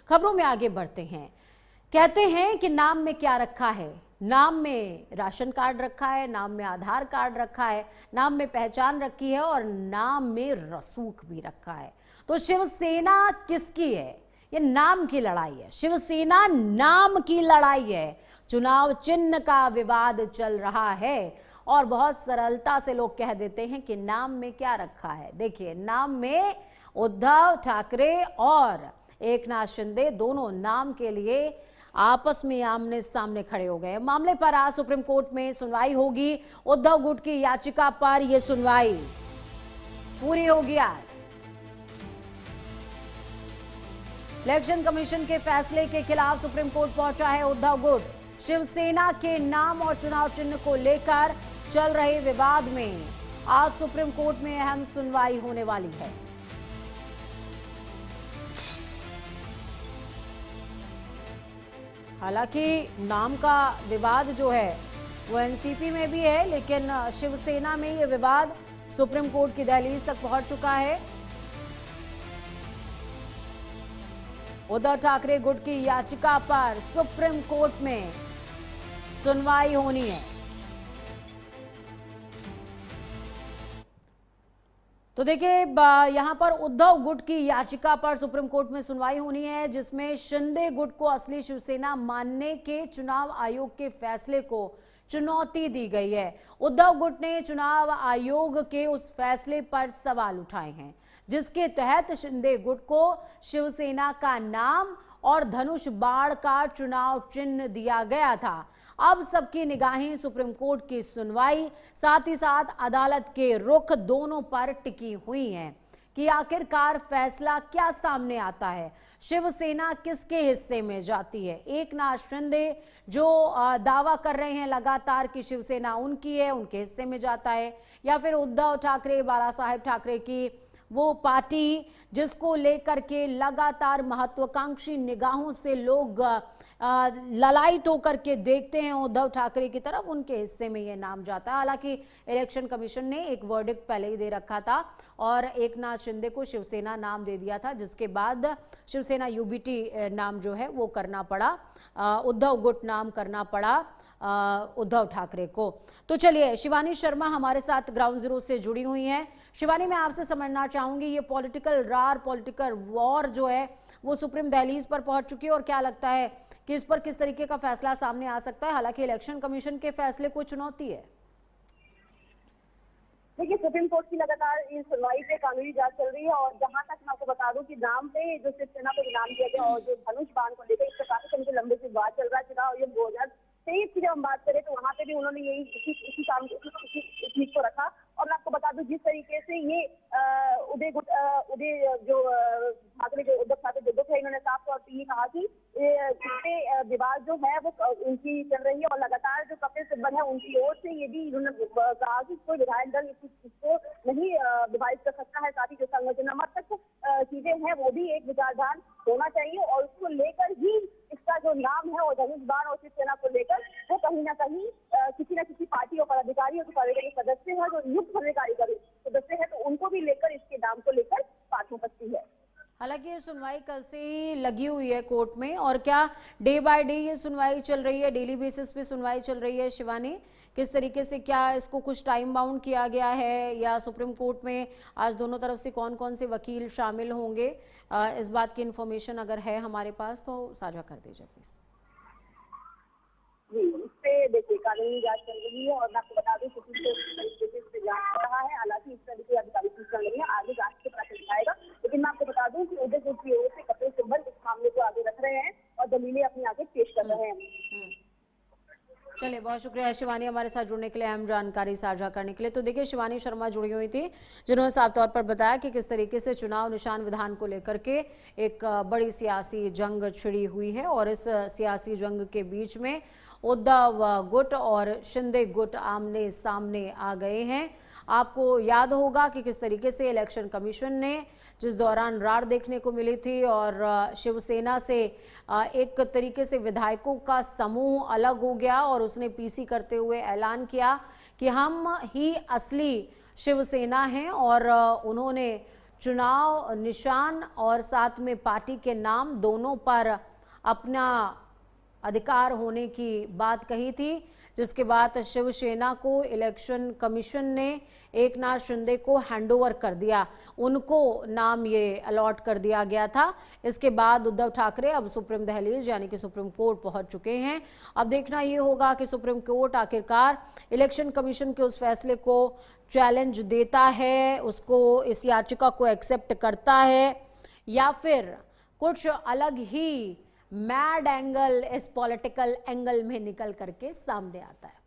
खबरों में आगे बढ़ते हैं। कहते हैं कि नाम में क्या रखा है, नाम में राशन कार्ड रखा है, नाम में आधार कार्ड रखा है, नाम में पहचान रखी है और नाम में रसूख भी रखा है। तो शिवसेना किसकी है? ये नाम की लड़ाई है। शिवसेना नाम की लड़ाई है। चुनाव चिन्ह का विवाद चल रहा है और बहुत सरलता से लोग कह देते हैं कि नाम में क्या रखा है। देखिए, नाम में उद्धव ठाकरे और एकनाथ शिंदे दोनों नाम के लिए आपस में आमने सामने खड़े हो गए। मामले पर आज सुप्रीम कोर्ट में सुनवाई होगी। उद्धव गुट की याचिका पर यह सुनवाई पूरी होगी आज। इलेक्शन कमीशन के फैसले के खिलाफ सुप्रीम कोर्ट पहुंचा है उद्धव गुट। शिवसेना के नाम और चुनाव चिन्ह को लेकर चल रहे विवाद में आज सुप्रीम कोर्ट में अहम सुनवाई होने वाली है। हालांकि नाम का विवाद जो है वो एनसीपी में भी है, लेकिन शिवसेना में ये विवाद सुप्रीम कोर्ट की दहलीज तक पहुंच चुका है। उद्धव ठाकरे गुट की याचिका पर सुप्रीम कोर्ट में सुनवाई होनी है। तो देखिए, यहां पर उद्धव गुट की याचिका पर सुप्रीम कोर्ट में सुनवाई होनी है, जिसमें शिंदे गुट को असली शिवसेना मानने के चुनाव आयोग के फैसले को चुनौती दी गई है। उद्धव गुट ने चुनाव आयोग के उस फैसले पर सवाल उठाए हैं जिसके तहत शिंदे गुट को शिवसेना का नाम और धनुष बाण का चुनाव चिन्ह दिया गया था। अब सबकी निगाहें सुप्रीम कोर्ट की सुनवाई, साथ ही साथ अदालत के रुख दोनों पर टिकी हुई हैं कि आखिरकार फैसला क्या सामने आता है, शिवसेना किसके हिस्से में जाती है। एकनाथ शिंदे जो दावा कर रहे हैं लगातार कि शिवसेना उनकी है, उनके हिस्से में जाता है, या फिर उद्धव ठाकरे, बाला साहेब ठाकरे की वो पार्टी जिसको लेकर के लगातार महत्वाकांक्षी निगाहों से लोग ललायत होकर के देखते हैं उद्धव ठाकरे की तरफ, उनके हिस्से में ये नाम जाता है। हालांकि इलेक्शन कमीशन ने एक वर्डिक्ट पहले ही दे रखा था और एकनाथ शिंदे को शिवसेना नाम दे दिया था, जिसके बाद शिवसेना यूबीटी नाम जो है वो करना पड़ा, उद्धव गुट नाम करना पड़ा उद्धव ठाकरे को। तो चलिए, शिवानी शर्मा हमारे साथ ग्राउंड जीरो से जुड़ी हुई हैं। शिवानी, मैं आपसे समझना चाहूंगी, ये पॉलिटिकल रार, पॉलिटिकल वॉर जो है वो सुप्रीम दहलीज पर पहुंच चुकी है और क्या लगता है कि इस पर किस तरीके का फैसला सामने आ सकता है? हालांकि इलेक्शन कमीशन के फैसले को चुनौती है। देखिए, सुप्रीम कोर्ट की लगातार इस सुनवाई पे कानूनी जांच चल रही है और जहां तक मैं आपको बता दूं कि नाम पे जो शिवसेना को नाम दिया गया और जो धनुष बाण को लेकर इससे काफी समय से लंबे से बात चल रहा है। चुनाव आयोग 2023 की जब हम बात करें तो वहां पे भी उन्होंने यही इसी काम चीज को रखा। और मैं आपको बता दूं, जिस तरीके से ये उदय जो ठाकरे जो उद्धव ठाकरे जो थे, इन्होंने साफ तौर पर ये कहा कि इससे विवाद जो है वो उनकी चल रही है और लगातार जो कपिल सिब्बल है उनकी ओर से ये भी इन्होंने कहा कि कोई विधायक दल इसको नहीं विभाजित कर सकता है। साथ ही जो संगठनात्मक चीजें हैं वो भी एक विचारधान होना चाहिए और उसको लेकर ही इसका जो नाम है और धनुष बाण और शिवसेना को लेकर वो कहीं ना कहीं किसी न किसी पार्टी और पदाधिकारी और सदस्य है जो नियुक्त होने कार्यकारी सदस्य है, तो उनको भी लेकर इसके नाम को लेकर बात हो सकती है। हालांकि ये सुनवाई कल से ही लगी हुई है कोर्ट में, और क्या डे बाय डे ये सुनवाई चल रही है, डेली बेसिस पे सुनवाई चल रही है? शिवानी, किस तरीके से, क्या इसको कुछ टाइम बाउंड किया गया है या सुप्रीम कोर्ट में आज दोनों तरफ से कौन कौन से वकील शामिल होंगे, इस बात की इंफॉर्मेशन अगर है हमारे पास तो साझा कर दीजिए प्लीज। जी, इस पे देखिए कानूनी जांच चल रही है और मैं आपको बता दूं सुप्रीम कोर्ट इस पे जांच कर रहा है। हालांकि इस तरीके की अधिकारी सूचना नहीं है, आगे जांच के पता चल जाएगा। लेकिन मैं आपको बता दूं कि उदय गुट की ओर से कपिल सिब्बल इस मामले को आगे रख रहे हैं और दलीलें अपनी आगे पेश कर रहे हैं। चलिए, बहुत शुक्रिया शिवानी हमारे साथ जुड़ने के लिए, अहम जानकारी साझा करने के लिए। तो देखिए, शिवानी शर्मा जुड़ी हुई थी जिन्होंने साफ तौर पर बताया कि किस तरीके से चुनाव निशान विधान को लेकर के एक बड़ी सियासी जंग छिड़ी हुई है और इस सियासी जंग के बीच में उद्धव गुट और शिंदे गुट आमने सामने आ गए हैं। आपको याद होगा कि किस तरीके से इलेक्शन कमीशन ने जिस दौरान रार देखने को मिली थी और शिवसेना से एक तरीके से विधायकों का समूह अलग हो गया और उसने पीसी करते हुए ऐलान किया कि हम ही असली शिवसेना हैं और उन्होंने चुनाव निशान और साथ में पार्टी के नाम दोनों पर अपना अधिकार होने की बात कही थी, जिसके बाद शिवसेना को इलेक्शन कमीशन ने एकनाथ शिंदे को हैंडओवर कर दिया, उनको नाम ये अलॉट कर दिया गया था। इसके बाद उद्धव ठाकरे अब सुप्रीम दहलीज यानी कि सुप्रीम कोर्ट पहुंच चुके हैं। अब देखना ये होगा कि सुप्रीम कोर्ट आखिरकार इलेक्शन कमीशन के उस फैसले को चैलेंज देता है, उसको इस याचिका को एक्सेप्ट करता है, या फिर कुछ अलग ही मैड एंगल इस पॉलिटिकल एंगल में निकल करके सामने आता है।